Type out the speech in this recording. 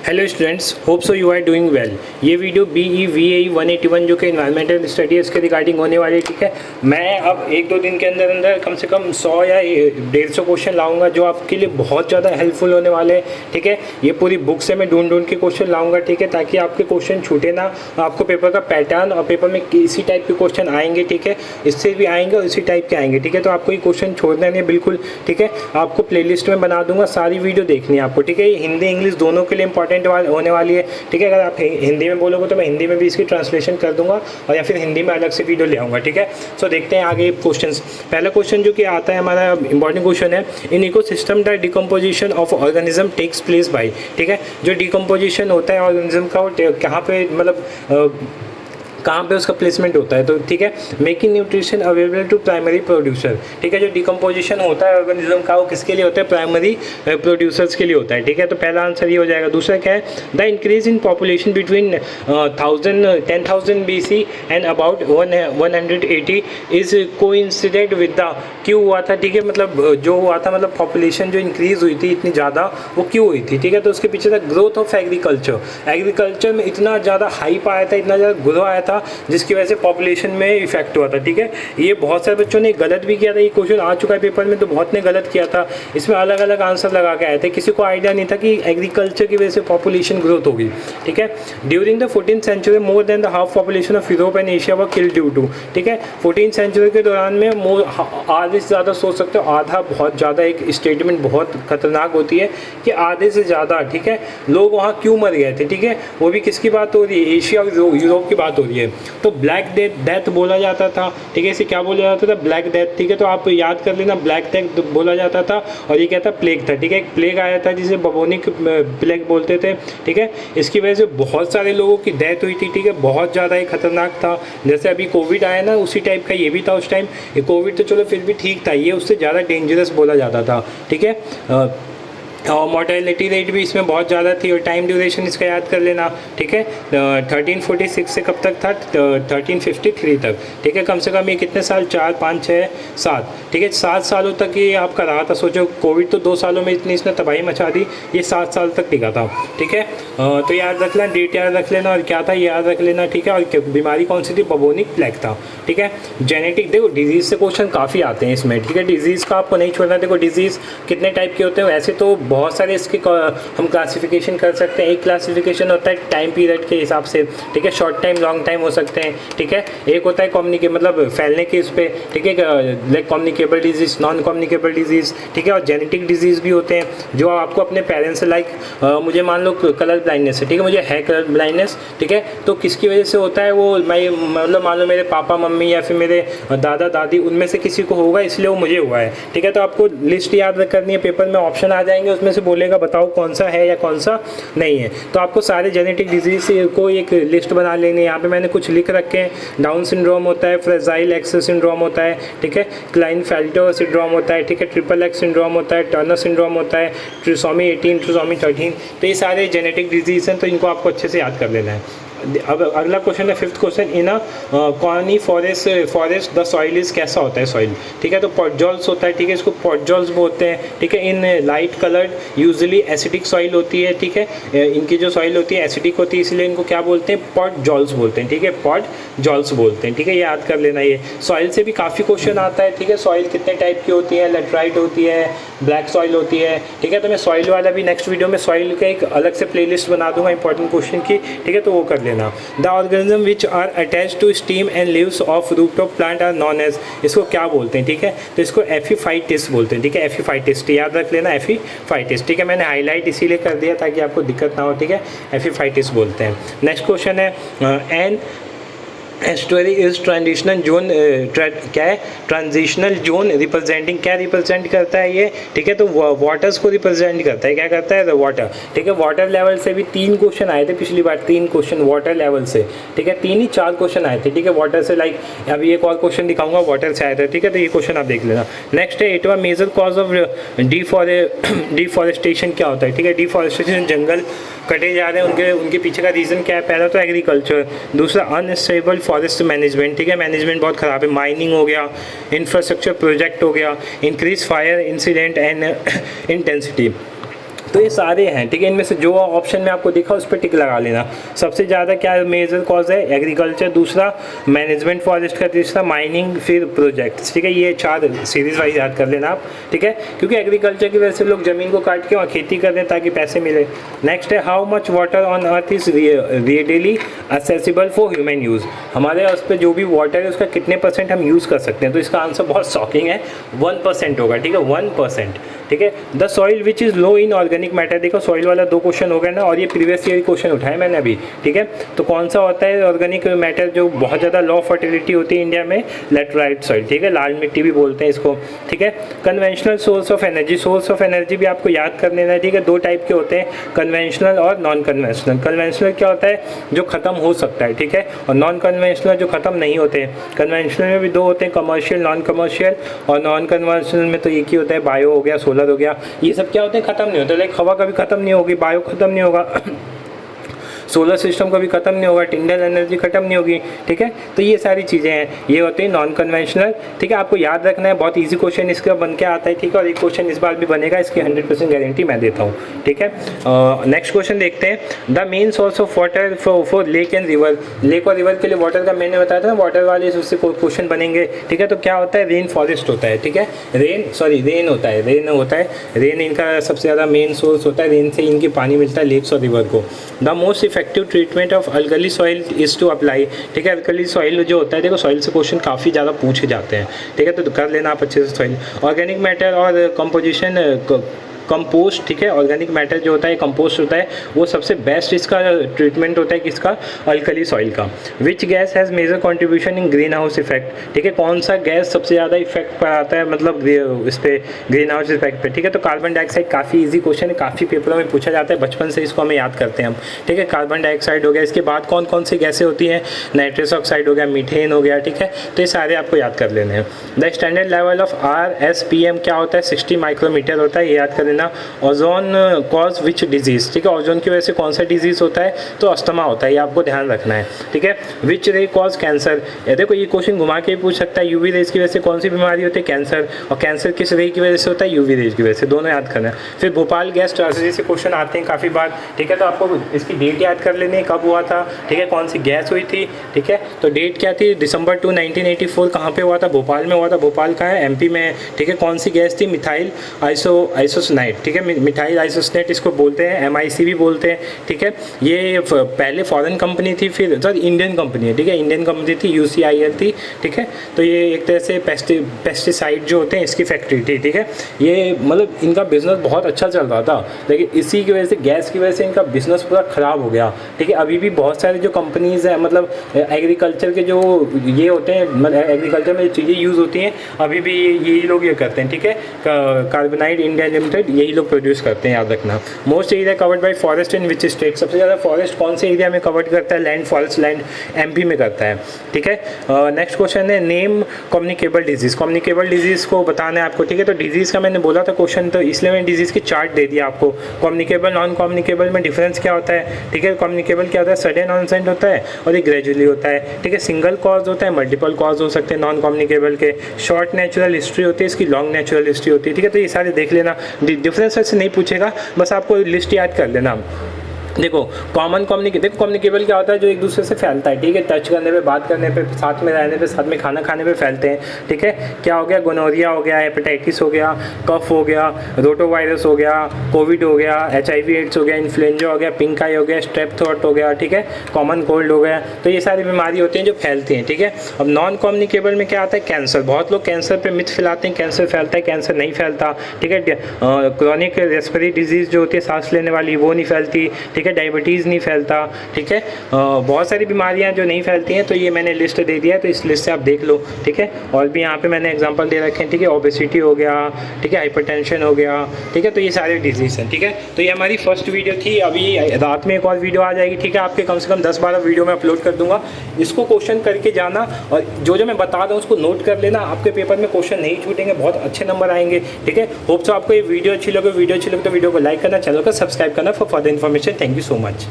Hello students, hope so you are doing well. ये video BEVAE 181 जो कि environmental studies के रिगार्डिंग होने वाली है, ठीक है। मैं अब एक दो दिन के अंदर अंदर कम से कम 100 या 150 क्वेश्चन लाऊंगा जो आपके लिए बहुत ज़्यादा हेल्पफुल होने वाले हैं, ठीक है। ये पूरी बुक से मैं ढूंढ के क्वेश्चन लाऊंगा, ठीक है, ताकि आपके क्वेश्चन छूटे ना। आपको पेपर का पैटर्न और पेपर में इसी टाइप के क्वेश्चन आएंगे, ठीक है, इससे भी आएंगे और इसी टाइप के आएंगे, ठीक है। तो आपको ये क्वेश्चन छोड़ना नहीं बिल्कुल, ठीक है। आपको प्लेलिस्ट में बना दूंगा, सारी वीडियो देखनी है आपको, ठीक है। हिंदी इंग्लिश दोनों के लिए इंपॉर्टेंट होने वाली है, ठीक है। अगर आप हिंदी में बोलोगे तो मैं हिंदी में भी इसकी ट्रांसलेशन कर दूंगा और या फिर हिंदी में अलग से वीडियो ले आऊँगा, ठीक है। सो देखते हैं आगे क्वेश्चंस। पहला क्वेश्चन जो कि आता है हमारा इंपॉर्टेंट क्वेश्चन है, in ecosystem the decomposition of organism takes place by, ठीक है। जो डिकम्पोजिशन होता है ऑर्गेनिज्म का, वो कहाँ पे मतलब कहाँ पे उसका प्लेसमेंट होता है, तो ठीक है। Making nutrition available to primary producer, ठीक है। जो डिकम्पोजिशन होता है ऑर्गेनिज्म का, वो किसके लिए होता है? प्राइमरी प्रोड्यूसर्स के लिए होता है, ठीक है। तो पहला आंसर ये हो जाएगा। दूसरा क्या है? The increase in population between 10,000 BC and about 180 is coincident with the, क्यों हुआ था, ठीक है। मतलब जो हुआ था, मतलब पॉपुलेशन जो इंक्रीज हुई थी इतनी ज़्यादा, वो क्यों हुई थी, ठीक है। तो उसके पीछे था ग्रोथ ऑफ एग्रीकल्चर में इतना ज़्यादा हाइप आया था, इतना ज़्यादा ग्रो आया था, जिसकी वजह से पॉपुलेशन में इफेक्ट हुआ था, ठीक है। ये बहुत सारे बच्चों ने गलत भी किया था। ये क्वेश्चन आ चुका है पेपर में, तो बहुत ने गलत किया था। इसमें अलग अलग आंसर लगा के आए थे, किसी को आइडिया नहीं था कि एग्रीकल्चर की वजह से पॉपुलेशन ग्रोथ होगी, ठीक है। During the 14th century more than the half population of Europe and Asia were killed due to, ठीक है। 14th सेंचुरी के दौरान में आधे से ज़्यादा, सोच सकते हो आधा, बहुत ज़्यादा एक स्टेटमेंट बहुत खतरनाक होती है कि आधे से ज़्यादा, ठीक है, लोग वहाँ क्यों मर गए थे, ठीक है। वो भी किसकी बात हो रही है? एशिया और यूरोप की बात हो रही है। तो ब्लैक डेथ बोला जाता था, ठीक है। इसे क्या बोला जाता था? ब्लैक डेथ, ठीक है। तो आप याद कर लेना, ब्लैक डेथ बोला जाता था। और ये क्या था? प्लेग था, ठीक है। एक प्लेग आया था जिसे बबोनिक प्लेग बोलते थे, ठीक है। इसकी वजह से बहुत सारे लोगों की डेथ हुई थी, ठीक है। बहुत ज़्यादा ही खतरनाक था। जैसे अभी कोविड आया ना, उसी टाइप का ये भी था उस टाइम। ये कोविड तो चलो फिर भी ठीक था, ये उससे ज़्यादा डेंजरस बोला जाता था, ठीक है। और मोर्टेलिटी रेट भी इसमें बहुत ज़्यादा थी। और टाइम ड्यूरेशन इसका याद कर लेना, ठीक है। 1346 से कब तक था? 1353 तक, ठीक है। कम से कम ये कितने साल? 4, 5, 6, 7, ठीक है। 7 सालों तक ये आपका रहा था। सोचो, कोविड तो 2 सालों में इतनी इसने तबाही मचा दी, ये 7 साल तक टिका था, ठीक है। तो याद रख लेना, डेट याद रख लेना और क्या था याद रख लेना, ठीक है। और बीमारी कौन सी थी? बबोनिक प्लेग था, ठीक है। जेनेटिक, देखो डिजीज़ से क्वेश्चन काफ़ी आते हैं इसमें, ठीक है। डिजीज़ का आपको नहीं छोड़ना। देखो डिजीज़ कितने टाइप के होते हैं, वैसे तो बहुत सारे इसके हम क्लासिफिकेशन कर सकते हैं। एक क्लासिफिकेशन होता है टाइम पीरियड के हिसाब से, ठीक है। शॉर्ट टाइम, लॉन्ग टाइम हो सकते हैं, ठीक है। एक होता है मतलब फैलने के इस पर, ठीक है, like communicable disease, non communicable disease, ठीक है। और जेनेटिक डिजीज़ भी होते हैं जो आपको अपने पेरेंट्स से, लाइक मुझे मान लो कलर ब्लाइंडनेस है, ठीक है, मुझे है कलर ब्लाइंडनेस, ठीक है। तो किसकी वजह से होता है वो? मैं मतलब मान लो मेरे पापा मम्मी या फिर मेरे दादा दादी, उनमें से किसी को होगा, इसलिए वो मुझे हुआ है, ठीक है। तो आपको लिस्ट याद करनी है। पेपर में ऑप्शन आ जाएंगे, उसमें से बोलेगा बताओ कौन सा है या कौन सा नहीं है। तो आपको सारे जेनेटिक डिजीज को एक लिस्ट बना लेनी है। यहाँ पे मैंने कुछ लिख रखे हैं। डाउन सिंड्रोम होता है, फ्रेजाइल एक्स सिंड्रोम होता है, ठीक है। क्लाइनफेल्टर सिंड्रोम होता है, ठीक है। ट्रिपल एक्स सिंड्रोम होता है, टर्नर सिंड्रोम होता है, ट्रिसोमी 18, ट्रिसोमी 13। तो ये सारे जेनेटिक डिजीज हैं, तो इनको आपको अच्छे से याद कर लेना है। अब अगला क्वेश्चन है 5th question. In a corny forest the soil is, कैसा होता है सॉइल, ठीक है। तो पॉटजॉल्स होता है, ठीक है। इसको पॉटजॉल्स बोलते हैं, ठीक है। In light coloured usually acidic soil होती है, ठीक है। इनकी जो सॉइल होती है एसिडिक होती है, इसलिए इनको क्या बोलते हैं? पॉटजॉल्स बोलते हैं, ठीक है। पॉटजॉल्स बोलते हैं, ठीक है। याद कर लेना। ये सॉइल से भी काफ़ी क्वेश्चन आता है, ठीक है। सॉइल कितने टाइप की होती है? लेटराइट होती है, ब्लैक सॉइल होती है, ठीक है। तो मैं सॉइल वाला भी नेक्स्ट वीडियो में सॉइल का एक अलग से प्लेलिस्ट बना दूंगा इंपॉर्टेंट क्वेश्चन की, ठीक है। तो वो कर लेना। The organism which are attach to stem and leaves of rooftop plant are known as, इसको क्या बोलते हैं, ठीक है। तो इसको एफिफाइटिस बोलते हैं, ठीक है। एफिफाइटिस याद रख लेना, एफिफाइटिस, ठीक है। मैंने हाईलाइट इसीलिए कर दिया ताकि आपको दिक्कत ना हो, ठीक है। एफिफाइटिस बोलते हैं। नेक्स्ट क्वेश्चन है an estuary is transitional zone, क्या है? ट्रांजिशनल जोन रिप्रेजेंटिंग, क्या रिप्रेजेंट करता है ये, ठीक है। तो वाटर्स को रिप्रेजेंट करता है, क्या करता है? द वाटर, ठीक है। वाटर लेवल से भी 3 क्वेश्चन आए थे पिछली बार, 3 क्वेश्चन वाटर लेवल से, ठीक है। 3 ही 4 क्वेश्चन आए थे, ठीक है, वाटर से। लाइक अभी एक और क्वेश्चन दिखाऊंगा वाटर से आया था, ठीक है। तो ये क्वेश्चन आप देख लेना। नेक्स्ट है 8वां मेजर कॉज ऑफ डिफॉरेस्टेशन क्या होता है, ठीक है। डिफॉरेस्टेशन, जंगल कटे जा रहे हैं, उनके पीछे का रीज़न क्या है? पहला तो एग्रीकल्चर, दूसरा अनस्टेबल फॉरेस्ट मैनेजमेंट, ठीक है। मैनेजमेंट बहुत ख़राब है। माइनिंग हो गया, इंफ्रास्ट्रक्चर प्रोजेक्ट हो गया, increase fire incident and intensity. तो ये सारे हैं, ठीक है। इनमें से जो ऑप्शन में आपको दिखा उस पर टिक लगा लेना। सबसे ज़्यादा क्या मेजर कॉज है, एग्रीकल्चर, दूसरा मैनेजमेंट फॉरेस्ट का, तीसरा माइनिंग, फिर प्रोजेक्ट्स, ठीक है। ये 4 सीरीज वाइज याद कर लेना आप, ठीक है, क्योंकि एग्रीकल्चर की वजह से लोग ज़मीन को काट के वहाँ खेती कर रहे हैं ताकि पैसे मिले। नेक्स्ट है how much water on earth is really accessible for human use, हमारे उस पर जो भी वाटर है उसका कितने % हम यूज़ कर सकते हैं। तो इसका आंसर बहुत शॉकिंग है, 1% होगा, ठीक है, 1%, ठीक है। The soil which is low in organic matter, देखो सॉइल वाला 2 क्वेश्चन हो गए ना, और ये प्रीवियस ईयर क्वेश्चन उठाए मैंने अभी, ठीक है। तो कौन सा होता है ऑर्गेनिक मैटर जो बहुत ज़्यादा लो फर्टिलिटी होती है इंडिया में, लेटराइट सॉइल, ठीक है, लाल मिट्टी भी बोलते हैं इसको, ठीक है। Conventional source of energy, source of energy भी आपको याद कर लेना है, ठीक है। 2 टाइप के होते हैं, कन्वेंशनल और नॉन कन्वेंशनल। कन्वेंशनल क्या होता है, जो ख़त्म हो सकता है, ठीक है, और नॉन कन्वेंशनल जो ख़त्म नहीं होते हैं। कन्वेंशनल में भी 2 होते हैं, कमर्शियल, नॉन कमर्शियल, और नॉन कन्वेंशनल में तो एक ही होता है, बायो हो गया, सोलर हो गया, ये सब क्या होते हैं, ख़त्म नहीं होते। लाइक हवा कभी ख़त्म नहीं होगी, बायो ख़त्म नहीं होगा, सोलर सिस्टम कभी ख़त्म नहीं होगा, टिंडल एनर्जी ख़त्म नहीं होगी, ठीक है। तो ये सारी चीज़ें हैं, ये होते हैं नॉन कन्वेंशनल, ठीक है। आपको याद रखना है, बहुत इजी क्वेश्चन इसका बन के आता है, ठीक है, और एक क्वेश्चन इस बार भी बनेगा, इसकी 100% गारंटी मैं देता हूँ, ठीक है। नेक्स्ट क्वेश्चन देखते हैं, the main source of water for lake and river, lake और रिवर के लिए वाटर का मैंने बताया था ना, वाटर वाले उससे क्वेश्चन बनेंगे, ठीक है। तो क्या होता है, रेन फॉरेस्ट होता है, ठीक है, रेन होता है, रेन इनका सबसे ज़्यादा मेन सोर्स होता है, रेन से इनकी पानी मिलता है लेक्स और रिवर को। The most effective treatment of alkali soil is to apply, ठीक है। अल्कली सॉइल जो होता है, देखो सॉइल से क्वेश्चन काफ़ी ज़्यादा पूछे जाते हैं, ठीक है, तो कर लेना आप अच्छे से सॉइल। ऑर्गेनिक मैटर और कंपोजिशन, कंपोस्ट, ठीक है, ऑर्गेनिक मैटर जो होता है, कंपोस्ट होता है, वो सबसे बेस्ट इसका ट्रीटमेंट होता है किसका, अल्कली सॉइल का। Which gas has major contribution in greenhouse effect, ठीक है, कौन सा गैस सबसे ज़्यादा इफेक्ट पर आता है, मतलब इस पर ग्रीन हाउस इफेक्ट पे, ठीक है। तो कार्बन डाइऑक्साइड काफ़ी ईजी क्वेश्चन है, काफ़ी पेपरों में पूछा जाता है, बचपन से इसको हमें याद करते हैं हम, ठीक है। कार्बन डाइऑक्साइड हो गया, इसके बाद कौन कौन सी गैसें होती हैं, नाइट्रस ऑक्साइड हो गया, मीथेन हो गया, ठीक है। तो ये सारे आपको याद कर लेने हैं। The standard level of RSPM क्या होता है, 60 माइक्रोमीटर होता है, ये याद कर लेना। ओजोन कॉज विच डिजीज़, ठीक है, ओजोन की वजह से कौन सा डिजीज़ होता है, तो अस्थमा होता है, ये आपको ध्यान रखना है, ठीक है। विच रे कॉज कैंसर, देखो ये क्वेश्चन घुमा के पूछ सकता है, यूवी रेज की वजह से कौन सी बीमारी होती है, कैंसर, और कैंसर किस रे की वजह से होता है, यूवी रेज की वजह से, दोनों याद करना है। फिर भोपाल गैस ट्रेजेडी से क्वेश्चन आते हैं काफ़ी बार, ठीक है, तो आपको इसकी डेट याद कर लेनी है, कब हुआ था, ठीक है, कौन सी गैस हुई थी, ठीक है। तो डेट क्या थी, December 2, 1984, कहाँ पे हुआ था, भोपाल में हुआ था, भोपाल कहाँ है, MP में है, ठीक है। कौन सी गैस थी, मिथाइल आइसोसाइनेट, ठीक है, मिथाइल आइसोसाइनेट इसको बोलते हैं, MIC भी बोलते हैं, ठीक है। ये पहले फॉरेन कंपनी थी, फिर सॉरी इंडियन कंपनी है, ठीक है, इंडियन कंपनी थी, UCIL थी, ठीक है। तो ये एक तरह से पेस्टिसाइड जो होते हैं इसकी फैक्ट्री थी, ठीक है। ये मतलब इनका बिजनेस बहुत अच्छा चल रहा था, लेकिन इसी की वजह से, गैस की वजह से इनका बिजनेस पूरा ख़राब हो गया, ठीक है। अभी भी बहुत सारे जो कंपनीज़ हैं, मतलब एग्रीकल्चर के जो ये होते हैं, मतलब एग्रीकल्चर में जो चीज़ें यूज़ होती हैं, अभी भी यही लोग ये करते हैं, ठीक है। कार्बोनाइड इंडिया लिमिटेड यही लोग प्रोड्यूस करते हैं, याद रखना। Most area covered by forest in which state, सबसे ज़्यादा फॉरेस्ट कौन से एरिया में कवर्ड करता है, लैंड फॉरेस्ट लैंड MP में करता है, ठीक है। नेक्स्ट क्वेश्चन है, name communicable disease, communicable disease को बताना है आपको, ठीक है। तो डिजीज़ का मैंने बोला था क्वेश्चन, तो इसलिए मैंने डिजीज़ की चार्ट दे दिया आपको। कम्युनिकेबल नॉन कम्युनिकेबल में डिफरेंस क्या होता है, ठीक है। कम्युनिकेबल क्या होता है, सडन ऑनसेट होता है, और ये ग्रेजुअली होता है, ठीक है। सिंगल कॉज होता है, मल्टीपल कॉज हो सकते हैं नॉन कम्युनिकेबल के। शॉर्ट नेचुरल हिस्ट्री होती है, इसकी लॉन्ग नेचुरल हिस्ट्री होती है, ठीक है। तो ये सारे देख लेना, डिफरेंस से नहीं पूछेगा, बस आपको लिस्ट याद कर लेना। देखो कॉमन कम्युनिकेबल क्या होता है, जो एक दूसरे से फैलता है, ठीक है, टच करने पे, बात करने पे, साथ में रहने पे, साथ में खाना खाने पे फैलते हैं, ठीक है। क्या हो गया, गोनोरिया हो गया, हेपेटाइटिस हो गया, कफ हो गया, रोटोवायरस हो गया, कोविड हो गया, HIV एड्स हो गया, इन्फ्लुएंजा हो गया, पिंक आई हो गया, स्ट्रेप थ्रोट हो गया, ठीक है, कॉमन कोल्ड हो गया। तो ये सारी बीमारी होती हैं जो फैलती हैं, ठीक है। अब नॉन कम्युनिकेबल में क्या आता है, कैंसर, बहुत लोग कैंसर पे मिथ फैलाते हैं, कैंसर फैलता है, कैंसर नहीं फैलता, ठीक है। क्रॉनिक रेस्पिरेटरी डिजीज़ जो होती है सांस लेने वाली, वो नहीं फैलती, ठीक है। डायबिटीज़ नहीं फैलता, ठीक है। बहुत सारी बीमारियां जो नहीं फैलती हैं, तो ये मैंने लिस्ट दे दिया है, तो इस लिस्ट से आप देख लो, ठीक है। और भी यहाँ पे मैंने एग्जांपल दे रखे हैं, ठीक है। ओबेसिटी हो गया, ठीक है, हाइपरटेंशन हो गया, ठीक है। तो ये सारे डिजीज़ हैं, ठीक है। तो ये हमारी फर्स्ट वीडियो थी, अभी रात में एक और वीडियो आ जाएगी, ठीक है। आपके कम से कम 10-12 वीडियो में अपलोड कर दूंगा, इसको क्वेश्चन करके जाना, और जो मैं बता रहा हूँ उसको नोट कर लेना, आपके पेपर में क्वेश्चन नहीं छूटेंगे, बहुत अच्छे नंबर आएंगे, ठीक है। होप सो आपको ये वीडियो अच्छी लगे, तो वीडियो को लाइक करना, चैनल को सब्सक्राइब करना for further information. Thank you so much.